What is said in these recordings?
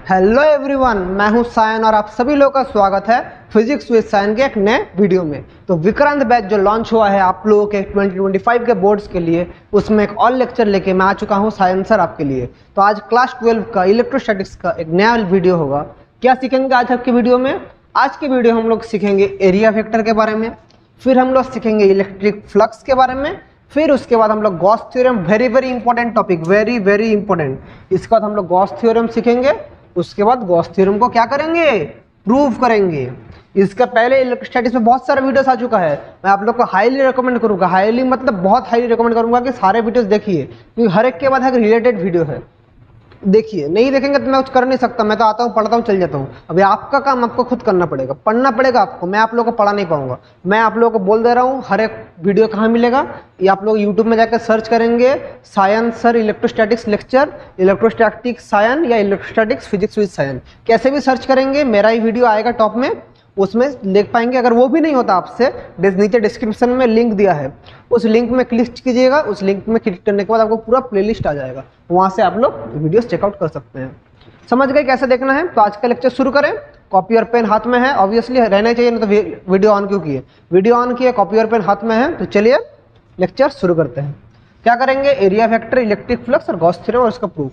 Hello everyone, मैं हूं सायन और आप सभी लोगों का स्वागत है फिजिक्स विद सायन के एक नए वीडियो में। तो विक्रांत बैच जो लॉन्च हुआ है आप लोगों के 2025 के बोर्ड्स के लिए, उसमें एक और लेक्चर लेके मैं आ चुका हूं सायन सर आपके लिए। तो आज क्लास 12 का इलेक्ट्रोस्टैटिक्स का एक नया वीडियो होगा। क्या सीखेंगे आज आपकी वीडियो में? आज की वीडियो हम लोग सीखेंगे एरिया वेक्टर के बारे में, फिर हम लोग सीखेंगे इलेक्ट्रिक फ्लक्स के बारे में, फिर उसके बाद हम लोग Gauss theorem, very important topic, very important. इसके बाद हम लोग गॉस थ्योरम सीखेंगे। उसके बाद गॉस थ्योरम को क्या करेंगे? प्रूव करेंगे। इसका पहले इलेक्ट्रोस्टैटिक्स में बहुत सारा वीडियोस आ चुका है। मैं आप लोग को हाईली रिकमेंड करूंगा, हाईली मतलब बहुत हाईली रिकमेंड करूंगा कि सारे वीडियोस देखिए, क्योंकि हर एक के बाद एक रिलेटेड वीडियो है। देखिए, नहीं देखेंगे तो मैं कुछ कर नहीं सकता। मैं तो आता हूँ, पढ़ता हूँ, चल जाता हूँ। अभी आपका काम आपको खुद करना पड़ेगा, पढ़ना पड़ेगा आपको। मैं आप लोगों को पढ़ा नहीं पाऊंगा। मैं आप लोगों को बोल दे रहा हूँ हर एक वीडियो कहाँ मिलेगा। ये आप लोग यूट्यूब में जाकर सर्च करेंगे Sayan sir electrostatics lecture, electrostatics Sayan या इलेक्ट्रोस्टैटिक्स फिजिक्स विद सायन, कैसे भी सर्च करेंगे मेरा ही वीडियो आएगा टॉप में, उसमें देख पाएंगे। अगर वो भी नहीं होता आपसे, नीचे डिस्क्रिप्शन में लिंक दिया है, उस लिंक में क्लिक कीजिएगा। उस लिंक में क्लिक करने के बाद आपको पूरा प्लेलिस्ट आ जाएगा, वहाँ से आप लोग वीडियोस चेकआउट कर सकते हैं। समझ गए कैसे देखना है? तो आज का लेक्चर शुरू करें। कॉपी और पेन हाथ में है, ऑब्वियसली रहना चाहिए, नहीं तो वीडियो ऑन क्यों किए? वीडियो ऑन किए, कॉपी और पेन हाथ में है, तो चलिए लेक्चर शुरू करते हैं। क्या करेंगे? एरिया वेक्टर, इलेक्ट्रिक फ्लक्स और गॉस थ्योरम और उसका प्रूफ।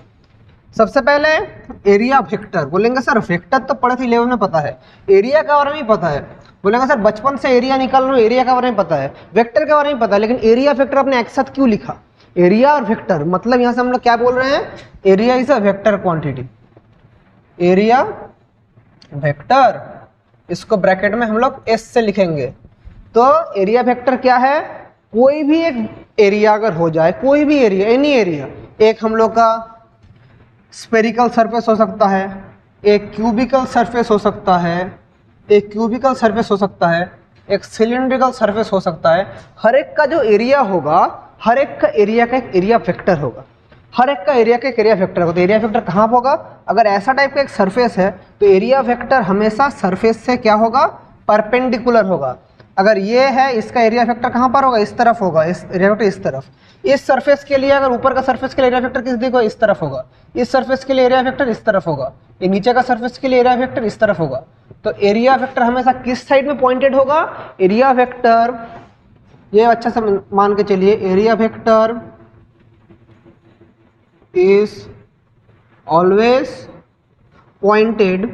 सबसे पहले एरिया वेक्टर। बोलेंगे सर वेक्टर तो पढ़े थे 11 में, पता है। एरिया के बारे में पता है? बोलेंगे सर बचपन से एरिया निकाल रहा हूँ, एरिया के बारे में पता है, वेक्टर के बारे में पता है, लेकिन एरिया वेक्टर आपने एक साथ क्यों लिखा? एरिया और वेक्टर मतलब यहाँ से हम लोग क्या बोल रहे हैं? Area is a vector quantity. Area vector, इसको ब्रैकेट में हम लोग एस से लिखेंगे। तो एरिया वेक्टर क्या है? कोई भी एक एरिया अगर हो जाए, कोई भी एरिया, एनी एरिया, एक हम लोग का स्फेरिकल सरफेस हो सकता है, एक क्यूबिकल सरफेस हो सकता है, एक क्यूबिकल सरफेस हो सकता है, एक सिलिंड्रिकल सरफेस हो सकता है। हर एक का जो एरिया होगा, हर एक का एरिया का एक एरिया वेक्टर होगा, हर एक का एरिया का एक एरिया वेक्टर होगा। तो एरिया वेक्टर कहाँ होगा? अगर ऐसा टाइप का एक सरफेस है तो एरिया वेक्टर हमेशा सरफेस से क्या होगा? परपेंडिकुलर होगा। अगर ये है, इसका एरिया वेक्टर कहाँ पर होगा? इस तरफ होगा, इस एरिया वेक्टर इस तरफ। इस सरफेस के लिए अगर ऊपर का सरफेस के लिए एरिया वेक्टर किस दिशा इस तरफ होगा, इस सरफेस के लिए एरिया वेक्टर इस तरफ होगा, ये नीचे का सरफेस के लिए एरिया वेक्टर इस तरफ होगा। तो एरिया वेक्टर हमेशा किस साइड में पॉइंटेड होगा? एरिया वेक्टर, ये अच्छा से मान के चलिए, area vector is always pointed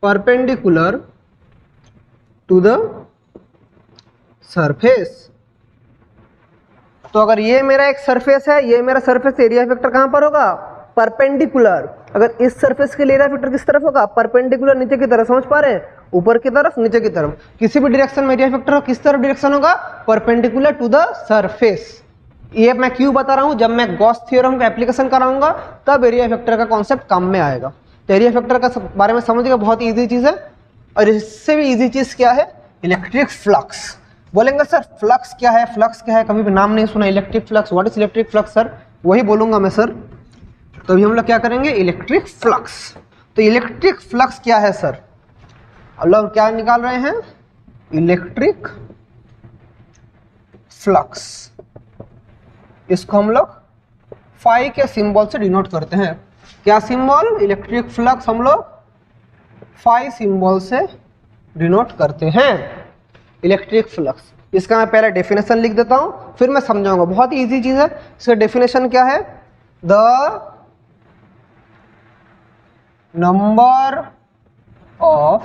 perpendicular to the surface। तो अगर ये मेरा एक सरफेस है, ये मेरा सरफेस, एरिया वेक्टर कहाँ पर होगा? परपेंडिकुलर। अगर इस सरफेस के लिए एरिया वेक्टर किस तरफ होगा? परपेंडिकुलर, नीचे की तरफ। समझ पा रहे हैं? ऊपर की तरफ, नीचे की तरफ, किसी भी डायरेक्शन में एरिया वेक्टर हो, किस तरफ डायरेक्शन होगा? Perpendicular to the surface. ये मैं क्यों बता रहा हूँ? जब मैं गॉस थ्योरम का एप्लीकेशन कराऊंगा तब एरिया वेक्टर का कॉन्सेप्ट काम में आएगा। तो एरिया वेक्टर का बारे में समझिएगा, बहुत इजी चीज है। और इससे भी इजी चीज क्या है? Electric flux. बोलेंगे सर फ्लक्स क्या है? फ्लक्स क्या है? कभी भी नाम नहीं सुना electric flux. What is electric flux sir? वही बोलूंगा मैं सर। तो अभी हम लोग क्या करेंगे? Electric flux. तो इलेक्ट्रिक फ्लक्स क्या है सर? हम लोग क्या निकाल रहे हैं? Electric flux. इसको हम लोग फाई के सिंबल से डिनोट करते हैं। क्या सिंबल? इलेक्ट्रिक फ्लक्स हम लोग फाई सिंबल से डिनोट करते हैं। इलेक्ट्रिक फ्लक्स, इसका मैं पहले डेफिनेशन लिख देता हूं, फिर मैं समझाऊंगा। बहुत ही इजी चीज है। इसका डेफिनेशन क्या है? The number of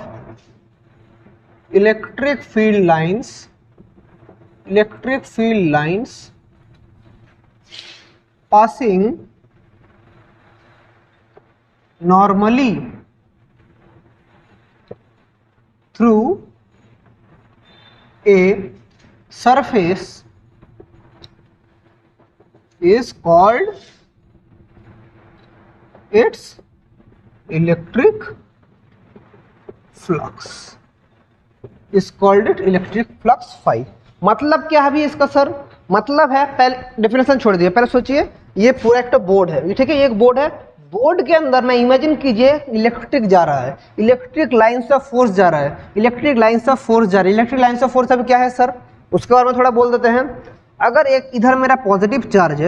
electric field lines passing normally through a surface is called its electric flux, is called it electric flux phi। मतलब क्या है अभी इसका सर? मतलब है, पहले डेफिनेशन छोड़ दिए, पहले सोचिए, ये पूरा एक तो बोर्ड है, ठीक है, ये एक बोर्ड है। बोर्ड के अंदर में इमेजिन कीजिए इलेक्ट्रिक जा रहा है, इलेक्ट्रिक लाइन्स ऑफ फोर्स जा रहा है, इलेक्ट्रिक लाइन्स ऑफ फोर्स जा रही है। इलेक्ट्रिक लाइन्स ऑफ फोर्स अभी क्या है सर? उसके बारे में थोड़ा बोल देते हैं। अगर एक इधर मेरा पॉजिटिव चार्ज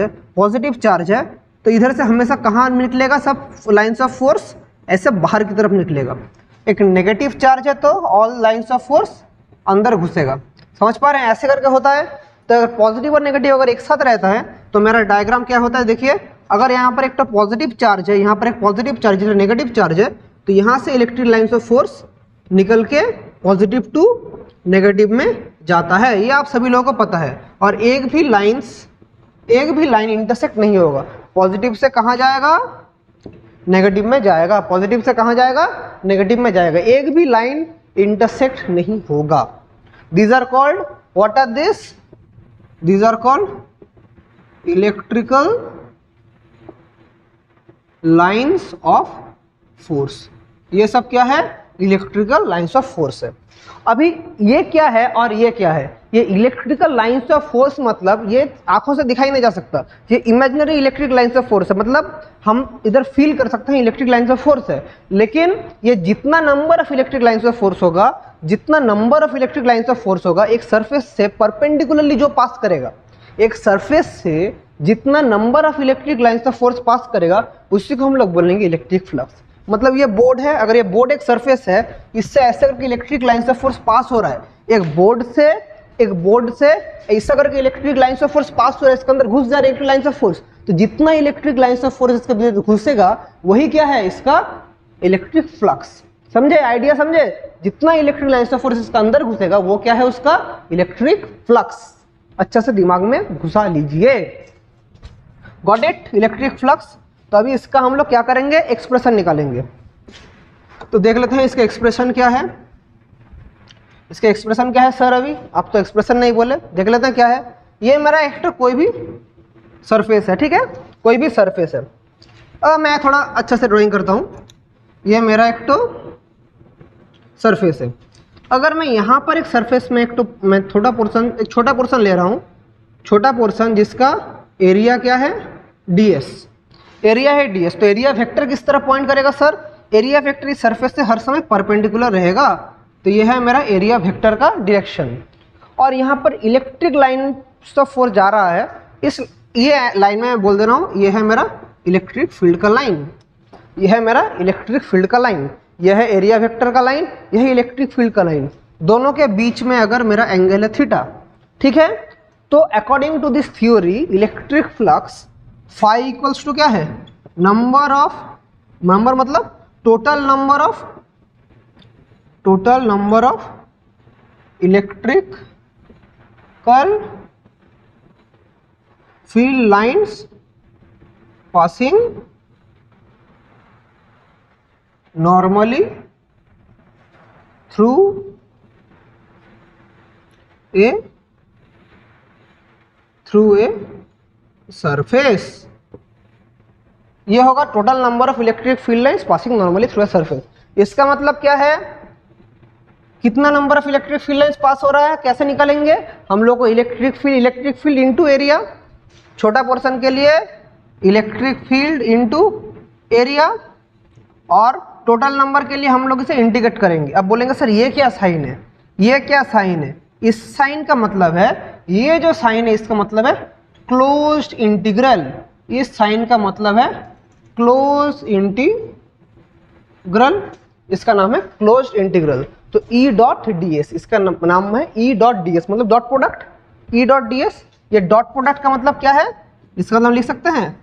है तो इधर से हमेशा कहाँ निकलेगा, सब लाइंस ऑफ फोर्स ऐसे बाहर की तरफ निकलेगा। एक नेगेटिव चार्ज है तो ऑल लाइंस ऑफ फोर्स अंदर घुसेगा। समझ पा रहे हैं, ऐसे करके होता है। तो अगर पॉजिटिव और नेगेटिव अगर एक साथ रहता है तो मेरा डायग्राम क्या होता है, देखिए अगर यहाँ पर एक तो पॉजिटिव चार्ज है, यहाँ पर एक पॉजिटिव चार्ज है, नेगेटिव चार्ज है, तो यहाँ से इलेक्ट्रिक लाइंस ऑफ फोर्स निकल के पॉजिटिव टू नेगेटिव में जाता है, ये आप सभी लोगों को पता है। और एक भी लाइन इंटरसेक्ट नहीं होगा, पॉजिटिव से कहाँ जाएगा, नेगेटिव में जाएगा, पॉजिटिव से कहाँ जाएगा, नेगेटिव में जाएगा, एक भी लाइन इंटरसेक्ट नहीं होगा। These are called, what are this, these are called electrical lines of force. ये सब क्या है, इलेक्ट्रिकल लाइंस ऑफ फोर्स है। अभी ये क्या है और ये क्या है, ये इलेक्ट्रिकल लाइंस ऑफ फोर्स मतलब ये आंखों से दिखाई नहीं जा सकता, ये imaginary electric lines of force है, मतलब हम इधर फील कर सकते हैं इलेक्ट्रिक लाइंस ऑफ फोर्स है। लेकिन ये जितना number of electric lines of force होगा, जितना number of electric lines of force होगा एक सरफेस से परपेंडिकुलरली जो पास करेगा, एक सरफेस से जितना number of electric lines of force pass करेगा उसी को हम लोग बोलेंगे इलेक्ट्रिक फ्लक्स। मतलब ये बोर्ड है, अगर ये बोर्ड एक सरफेस है, इससे ऐसे करके इलेक्ट्रिक लाइंस ऑफ फोर्स पास हो रहा है, एक बोर्ड से ऐसा करके इलेक्ट्रिक लाइंस ऑफ फोर्स पास हो रहा है, इसके अंदर घुस जा रहा है इलेक्ट्रिक लाइंस ऑफ फोर्स, तो जितना इलेक्ट्रिक लाइंस ऑफ फोर्स इसके अंदर घुसेगा वही क्या है, इसका इलेक्ट्रिक फ्लक्स। समझे, आइडिया समझे, जितना इलेक्ट्रिक लाइंस ऑफ फोर्स इसका अंदर घुसेगा वो क्या है, उसका इलेक्ट्रिक फ्लक्स। अच्छा से दिमाग में घुसा लीजिए, गॉट इट, इलेक्ट्रिक फ्लक्स। तो अभी इसका हम लोग क्या करेंगे, एक्सप्रेशन निकालेंगे। तो देख लेते हैं इसका एक्सप्रेशन क्या है, इसका एक्सप्रेशन क्या है सर, अभी आप तो एक्सप्रेशन नहीं बोले, देख लेते हैं क्या है। ये मेरा एक तो कोई भी सरफेस है, ठीक है, कोई भी सरफेस है। अब मैं थोड़ा अच्छा से ड्राइंग करता हूँ। ये मेरा एक तो सरफेस है, अगर मैं यहाँ पर एक सरफेस में मैं एक छोटा पोर्शन ले रहा हूँ, छोटा पोर्शन जिसका एरिया क्या है, ds, एरिया है ds, तो एरिया वेक्टर किस तरफ पॉइंट करेगा सर, एरिया वेक्टर इस सरफेस से हर समय परपेंडिकुलर रहेगा, तो ये है मेरा एरिया वेक्टर का डायरेक्शन। और यहाँ पर इलेक्ट्रिक लाइन ऑफ फोर्स जा रहा है, ये लाइन में मैं बोल दे रहा हूँ, ये है मेरा इलेक्ट्रिक फील्ड का लाइन, ये है मेरा इलेक्ट्रिक फील्ड का लाइन, यह है एरिया वेक्टर का लाइन, यह है इलेक्ट्रिक फील्ड का लाइन। दोनों के बीच में अगर मेरा एंगल है थीटा, ठीक है, तो according to this theory electric flux phi equals to क्या है, नंबर मतलब total number of electrical field lines passing normally through a surface. ये होगा total number of electric field lines passing normally through a surface. इसका मतलब क्या है, कितना number of electric field lines pass हो रहा है, कैसे निकालेंगे हम लोग को, इलेक्ट्रिक फील्ड इनटू एरिया, छोटा पोर्शन के लिए इलेक्ट्रिक फील्ड इनटू एरिया, और टोटल नंबर के लिए हम लोग इसे इंटीग्रेट करेंगे। अब बोलेंगे सर ये क्या साइन है, ये क्या साइन है, इस साइन का मतलब है, ये जो साइन है इसका मतलब है क्लोज्ड इंटीग्रल, इस साइन का मतलब है क्लोज इंटीग्रल, इसका नाम है क्लोज्ड इंटीग्रल। तो E डॉट डी एस, इसका नाम है E डॉट डी एस, मतलब dot product, E dot D S. ये डॉट प्रोडक्ट का मतलब क्या है, इसका नाम लिख सकते हैं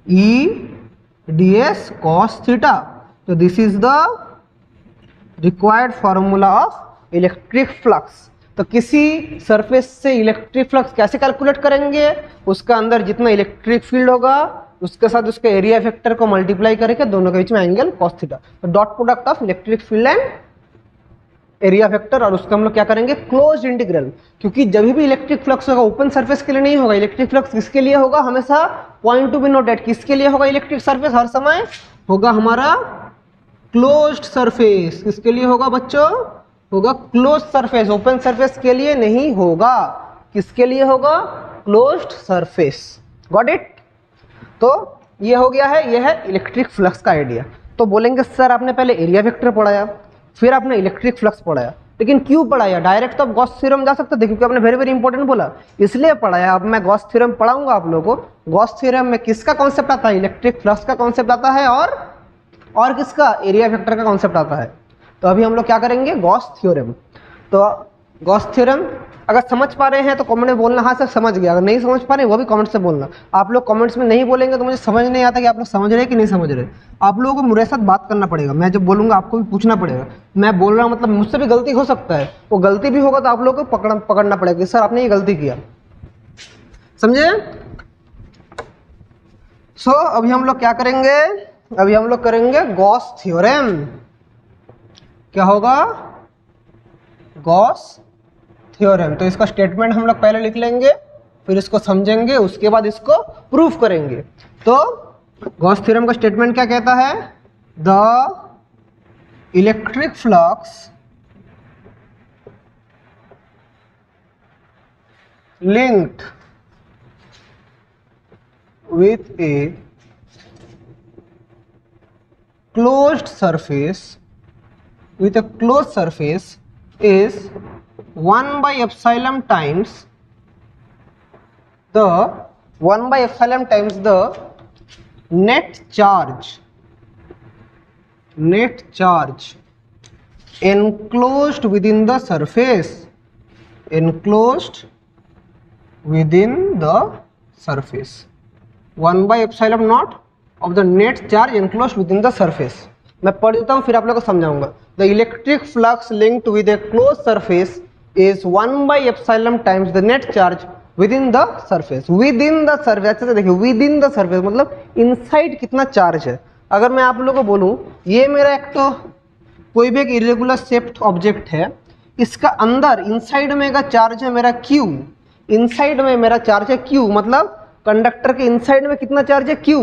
E D S cos theta. तो this is the required formula of electric flux. तो किसी सरफेस से इलेक्ट्रिक फ्लक्स कैसे कैलकुलेट करेंगे, उसका अंदर जितना इलेक्ट्रिक फील्ड होगा उसके साथ उसके एरिया वेक्टर को मल्टीप्लाई करके दोनों के बीच में एंगल कॉस थीटा, तो dot product of electric field and area vector, और उसका हम लोग क्या करेंगे क्लोज्ड इंटीग्रल। क्योंकि जब भी इलेक्ट्रिक फ्लक्स होगा ओपन सरफेस के लिए नहीं होगा, इलेक्ट्रिक फ्लक्स किसके लिए होगा, हमेशा पॉइंट टू बी नोटेड, किसके लिए होगा, इलेक्ट्रिक सरफेस हर समय होगा हमारा क्लोज्ड सरफेस। किसके लिए होगा बच्चों, होगा क्लोज्ड सरफेस, ओपन सरफेस के लिए नहीं होगा। किसके लिए होगा, क्लोज्ड सरफेस। Got it. तो ये हो गया है, ये है इलेक्ट्रिक फ्लक्स का आइडिया। तो बोलेंगे सर आपने पहले एरिया वेक्टर पढ़ाया, फिर आपने इलेक्ट्रिक फ्लक्स पढ़ाया, लेकिन क्यों पढ़ाया? डायरेक्ट तो आप गॉस थ्योरम जा सकते थे क्योंकि आपने वेरी वेरी इंपॉर्टेंट बोला, इसलिए पढ़ाया। अब मैं गॉस थ्योरम पढ़ाऊंगा आप लोगों को। गॉस थ्योरम में किसका कॉन्सेप्ट आता है? इलेक्ट्रिक फ्लक्स का कॉन्सेप्ट आता है और किसका? एरिया वेक्टर का कॉन्सेप्ट आता है। तो अभी हम लोग क्या करेंगे? Gauss theorem. तो गॉस थ्योरम अगर समझ पा रहे हैं तो कमेंट में बोलना हाँ सर समझ गया, अगर नहीं समझ पा रहे वो भी कमेंट्स में बोलना। आप लोग कमेंट्स में नहीं बोलेंगे तो मुझे समझ नहीं आता कि आप लोग समझ रहे हैं कि नहीं समझ रहे। आप लोगों को मेरे साथ बात करना पड़ेगा, मैं जब बोलूँगा आपको भी पूछना पड़ेगा। मैं बोल रहा हूँ मतलब मुझसे भी गलती हो सकता है, वो गलती भी होगा तो आप लोगों को पकड़ना पड़ेगा कि सर आपने ये गलती किया, समझे? सो अभी हम लोग क्या करेंगे? अभी हम लोग करेंगे गॉस थ्योरम। क्या होगा? Gauss theorem. तो इसका स्टेटमेंट हम लोग पहले लिख लेंगे, फिर इसको समझेंगे, उसके बाद इसको प्रूफ करेंगे। तो गॉस थ्योरम का स्टेटमेंट क्या कहता है? The electric flux linked with a closed surface is 1 by epsilon times the net charge enclosed within the surface 1 by epsilon naught of the net charge enclosed within the surface। मैं पढ़ देता हूँ फिर आप लोगों को समझाऊंगा। The electric flux linked with A close surface is 1 by epsilon times the net charge within the surface. Within the surface, अच्छे से देखिए, विदिन द सरफेस मतलब इनसाइड कितना चार्ज है। अगर मैं आप लोगों को बोलूँ ये मेरा एक तो कोई भी एक इरेगुलर शेप्ड ऑब्जेक्ट है, इसका अंदर इनसाइड में का चार्ज है मेरा Q, इनसाइड में मेरा चार्ज है Q, मतलब कंडक्टर के इनसाइड में कितना चार्ज है? Q।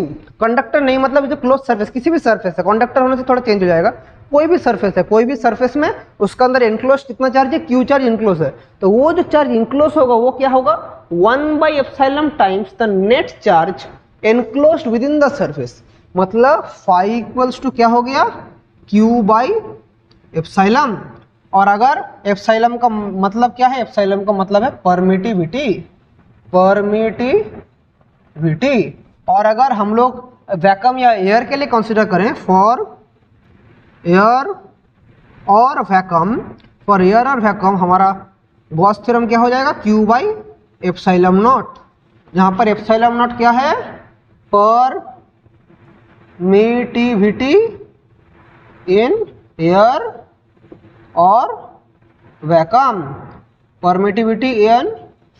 कंडक्टर नहीं मतलब जो क्लोज सरफेस, किसी भी सरफेस है, कंडक्टर होने से थोड़ा चेंज हो जाएगा, कोई भी सरफेस है, कोई भी सरफेस में उसका अंदर इनक्लोज कितना चार्ज है? Q चार्ज इनक्लोज है। तो वो जो चार्ज इनक्लोज होगा वो क्या होगा? 1 by epsilon times the net charge enclosed with in the surface, मतलब phi इक्वल्स टू क्या हो गया? Q by epsilon. और अगर एप्सिलॉन का मतलब क्या है? एप्सिलॉन का मतलब है परमिटिविटी। और अगर हम लोग वैक्यूम या एयर के लिए कंसीडर करें, फॉर एयर और वैक्यूम हमारा गॉस थ्योरम क्या हो जाएगा? Q by एप्सिलॉन नॉट, जहाँ पर एप्सिलॉन नॉट क्या है? परमिटिविटी इन एयर और वैक्यूम, परमिटिविटी इन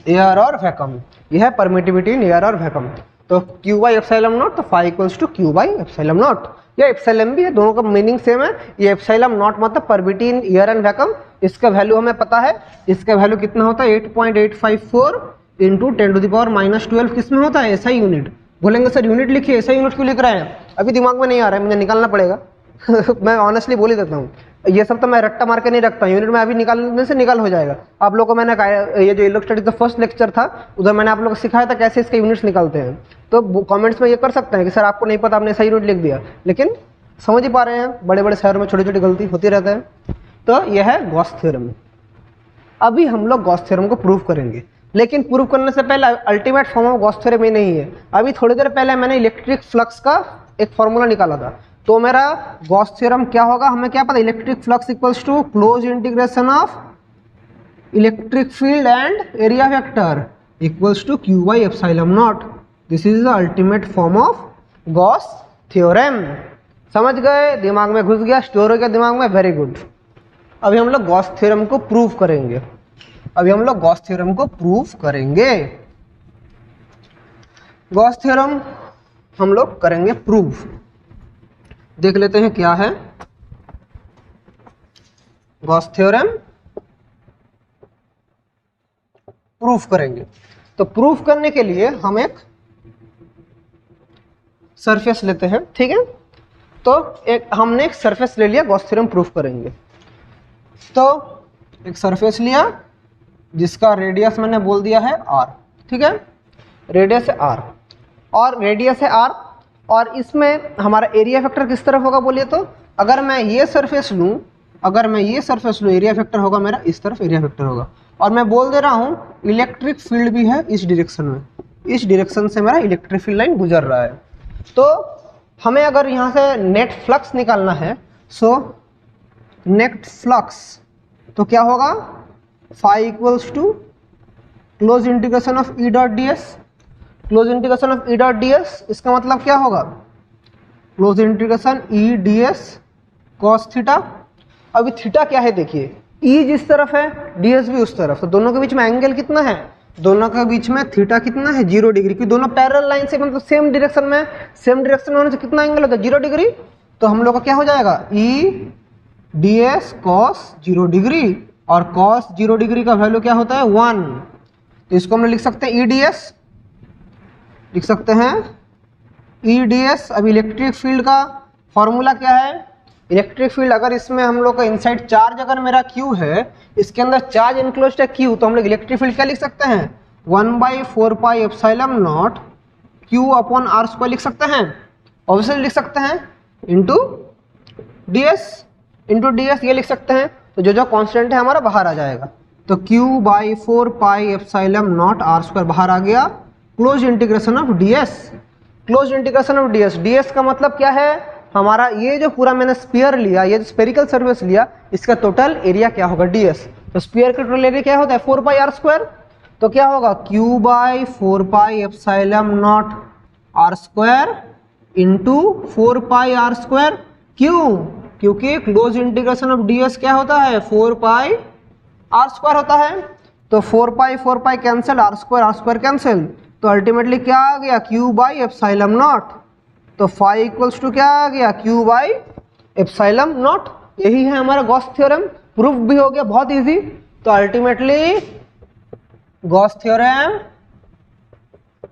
एयर और वैक्यूम, यह है परमिटिविटी इन एयर और वैक्यूम। तो Q by एप्सिलॉन नॉट, तो phi equals to Q by epsilon naught. या एप्सिलॉन भी है, दोनों का मीनिंग सेम है। ये एप्सिलॉन नॉट मतलब permittivity in air and vacuum, इसका वैल्यू हमें पता है, इसका वैल्यू कितना होता है? 8.854 इंटू 10⁻⁻12 किस में होता है? SI unit. बोलेंगे सर यूनिट लिखिए, SI यूनिट क्यों लिख रहे हैं? अभी दिमाग में नहीं आ रहा है, मुझे निकालना पड़ेगा। मैं ऑनेस्टली बोल ही देता हूँ, ये सब तो मैं रट्टा मार के नहीं रखता, यूनिट में अभी निकालने से निकाल हो जाएगा। आप लोगों को मैंने ये जो इलेक्ट्रोस्टैटिक्स का फर्स्ट लेक्चर था उधर मैंने आप लोगों को सिखाया था कैसे इसके यूनिट्स निकालते हैं। तो कमेंट्स में ये कर सकते हैं कि सर आपको नहीं पता, आपने सही यूनिट लिख दिया, लेकिन समझ ही पा रहे हैं, बड़े बड़े शहरों में छोटी छोटी गलती होती रहता है। तो यह है गॉस थ्योरम। अभी हम लोग गॉस थ्योरम को प्रूव करेंगे, लेकिन प्रूव करने से पहले ultimate form of Gauss theorem ये नहीं है। अभी थोड़ी देर पहले मैंने इलेक्ट्रिक फ्लक्स का एक फॉर्मूला निकाला था, तो मेरा गॉस थ्योरम क्या होगा? हमें क्या पता? Electric flux equals to close integration of electric field and area vector equals to Q by epsilon naught. This is the ultimate form of Gauss theorem. समझ गए? दिमाग में घुस गया, स्टोर हो गया दिमाग में, वेरी गुड। अभी हम लोग गॉस थ्योरम को प्रूव करेंगे। गॉस थ्योरम हम लोग करेंगे प्रूव। देख लेते हैं क्या है गॉस थ्योरम। प्रूफ करेंगे, तो प्रूफ करने के लिए हम एक सरफेस लेते हैं, ठीक है? तो हमने एक सरफेस ले लिया, गॉस थ्योरम प्रूफ करेंगे। तो एक सरफेस लिया जिसका रेडियस मैंने बोल दिया है r, ठीक है? रेडियस है r और रेडियस है r, और इसमें हमारा एरिया फैक्टर किस तरफ होगा बोलिए तो? अगर मैं ये सरफेस लूँ अगर मैं ये सरफेस लूँ, एरिया वेक्टर होगा मेरा इस तरफ एरिया वेक्टर होगा, और मैं बोल दे रहा हूँ इलेक्ट्रिक फील्ड भी है इस डायरेक्शन में, इस डायरेक्शन से मेरा इलेक्ट्रिक फील्ड लाइन गुजर रहा है। तो हमें अगर यहाँ से नेट फ्लक्स निकालना है, सो नेट फ्लक्स तो क्या होगा, phi equals to close integration of E dot D s, close integration of E dot D s, इसका मतलब क्या होगा, close integration E d S cos theta. अभी थीटा क्या है देखिए, ई जिस तरफ है डी एस भी उस तरफ, तो दोनों के बीच में एंगल कितना है, दोनों के बीच में थीटा कितना है 0 डिग्री, क्योंकि दोनों पैरेलल लाइन से मतलब सेम डायरेक्शन में, सेम डायरेक्शन में होने से कितना एंगल होता है 0 डिग्री। तो हम लोग का क्या हो जाएगा, ई डी एस कॉस 0 डिग्री, और कॉस 0 डिग्री का वैल्यू क्या होता है 1, तो इसको हम लिख सकते हैं ई डी एस, लिख सकते हैं ई डी एस। अब इलेक्ट्रिक फील्ड का फॉर्मूला क्या है, इलेक्ट्रिक फील्ड अगर इसमें हम लोग का इनसाइड चार्ज अगर मेरा Q है, इसके अंदर चार्ज इनक्लोज्ड है Q, तो हम लोग इलेक्ट्रिक फील्ड क्या लिख सकते हैं 1/4 pi epsilon not Q upon R square लिख सकते हैं, ऑब्वियसली लिख सकते हैं, इंटू डी एस ये लिख सकते हैं। तो जो जो कांस्टेंट है हमारा बाहर आ जाएगा, तो Q/4 pi epsilon not R square बाहर आ गया, close integration of D s, close integration of D S का मतलब क्या है, हमारा ये जो पूरा मैंने स्फीयर लिया, ये जो स्फेरिकल सरफेस लिया, इसका टोटल एरिया क्या होगा ds, तो स्फीयर का टोटल एरिया क्या होता है 4 पाई r स्क्वायर, तो क्या होगा Q/4 pi epsilon not r square into 4 pi r square. क्यों, क्योंकि क्लोज इंटीग्रेशन ऑफ ds क्या होता है 4 पाई r स्क्वायर होता है, तो 4 pi cancel, r square cancel, तो अल्टीमेटली क्या आ गया Q/एप्सिलॉन नॉट, तो फाई इक्वल्स टू क्या आ गया Q/एप्सिलॉन नॉट। यही है हमारा गॉस थ्योरम, प्रूफ भी हो गया बहुत इजी। तो ultimately Gauss theorem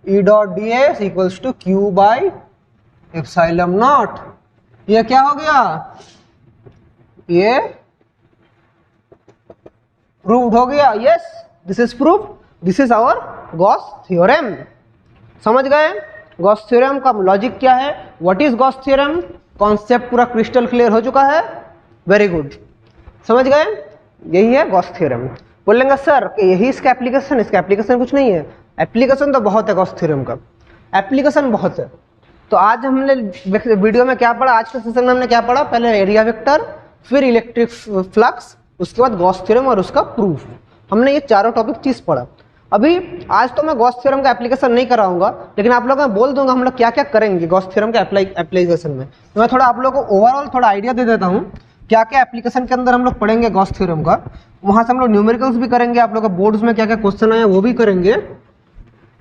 E dot D S equals to Q/एप्सिलॉन नॉट। ये क्या हो गया, ये प्रूव्ड हो गया, yes this is proof, this is our Gauss theorem. समझ गए गॉस थ्योरम का लॉजिक क्या है, what is Gauss theorem, concept पूरा क्रिस्टल क्लियर हो चुका है, वेरी गुड, समझ गए, यही है गॉस थ्योरम। बोलेंगे सर कि यही इसका एप्लीकेशन कुछ नहीं है, एप्लीकेशन तो बहुत है गॉस थ्योरम का, एप्लीकेशन बहुत है। तो आज हमने वीडियो में क्या पढ़ा, आज के सेशन में हमने क्या पढ़ा, पहले एरिया वेक्टर, फिर इलेक्ट्रिक फ्लक्स, उसके बाद गॉस थ्योरम और उसका प्रूफ, हमने ये चारों टॉपिक चीज पढ़ा। अभी आज तो मैं गॉस थ्योरम का एप्लीकेशन नहीं कराऊंगा, लेकिन आप लोगों को बोल दूंगा हम लोग क्या क्या करेंगे गॉस थ्योरम के एप्लीकेशन में। तो मैं थोड़ा आप लोगों को ओवरऑल थोड़ा आइडिया दे देता हूँ क्या क्या एप्लीकेशन के अंदर हम लोग पढ़ेंगे गॉस थ्योरम का। वहां से हम लोग न्यूमेरिकल्स भी करेंगे, आप लोग के बोर्ड्स में क्या क्या क्वेश्चन आए वो भी करेंगे।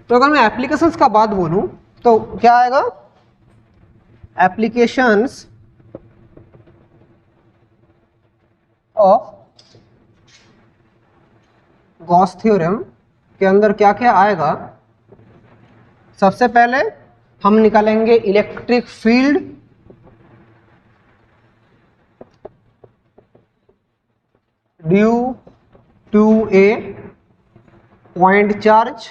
तो अगर मैं एप्लीकेशंस का बात बोलूँ तो क्या आएगा, एप्लीकेशंस ऑफ गॉस थ्योरम के अंदर क्या क्या आएगा। सबसे पहले हम निकालेंगे electric field, due to a point charge,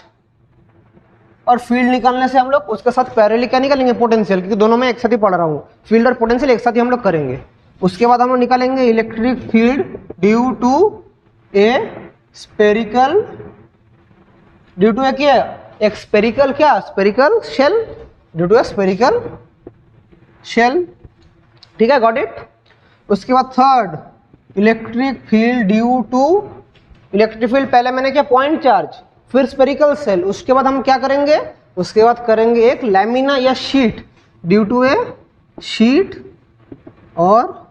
और फील्ड निकालने से हम लोग उसके साथ पैरेलली क्या निकालेंगे पोटेंशियल, क्योंकि दोनों में एक साथ ही पढ़ रहा हूँ, फील्ड और पोटेंशियल एक साथ ही हम लोग करेंगे। उसके बाद हम लोग निकालेंगे electric field due to a spherical, due to क्या, एक स्पेरिकल क्या, spherical shell, due to a spherical shell, ठीक है, गॉट इट। उसके बाद third electric field due to, electric field पहले मैंने क्या पॉइंट चार्ज, फिर स्पेरिकल सेल, उसके बाद हम क्या करेंगे, उसके बाद करेंगे एक लैमिना या sheet, due to a sheet और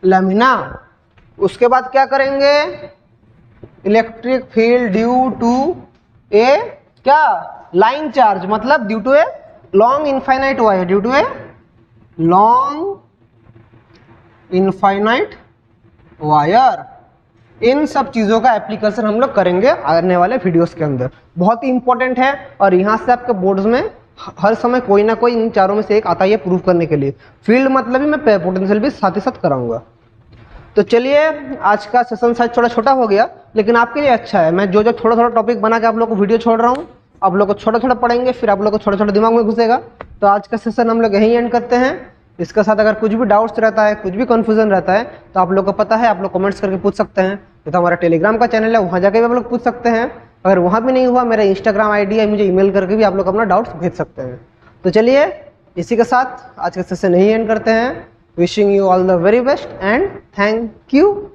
लैमिना। उसके बाद क्या करेंगे, electric field due to a क्या लाइन चार्ज, मतलब due to a long infinite wire, due to a long infinite wire. इन सब चीजों का एप्लीकेशन हम लोग करेंगे आने वाले वीडियोस के अंदर, बहुत ही इंपॉर्टेंट है। और यहाँ से आपके बोर्ड्स में हर समय कोई ना कोई इन चारों में से एक आता है प्रूव करने के लिए। फील्ड मतलब ही मैं पोटेंशियल भी साथ ही साथ कराऊंगा। तो चलिए आज का सेशन शायद थोड़ा छोटा हो गया, लेकिन आपके लिए अच्छा है। मैं जो जो थोड़ा थोड़ा टॉपिक बना के आप लोग को वीडियो छोड़ रहा हूँ, आप लोग को छोटा छोटा पढ़ेंगे, फिर आप लोग को छोटा छोटा दिमाग में घुसेगा। तो आज का सेशन हम लोग यहीं एंड करते हैं। इसके साथ अगर कुछ भी डाउट्स रहता है, कुछ भी कन्फ्यूजन रहता है, तो आप लोग को पता है, आप लोग कमेंट्स करके पूछ सकते हैं। तो हमारा टेलीग्राम का चैनल है, वहाँ जाके भी आप लोग पूछ सकते हैं। अगर वहाँ भी नहीं हुआ, मेरा इंस्टाग्राम ID है, मुझे ईमेल करके भी आप लोग अपना डाउट्स भेज सकते हैं। तो चलिए इसी के साथ आज का सेशन यही एंड करते हैं। Wishing you all the very best and thank you.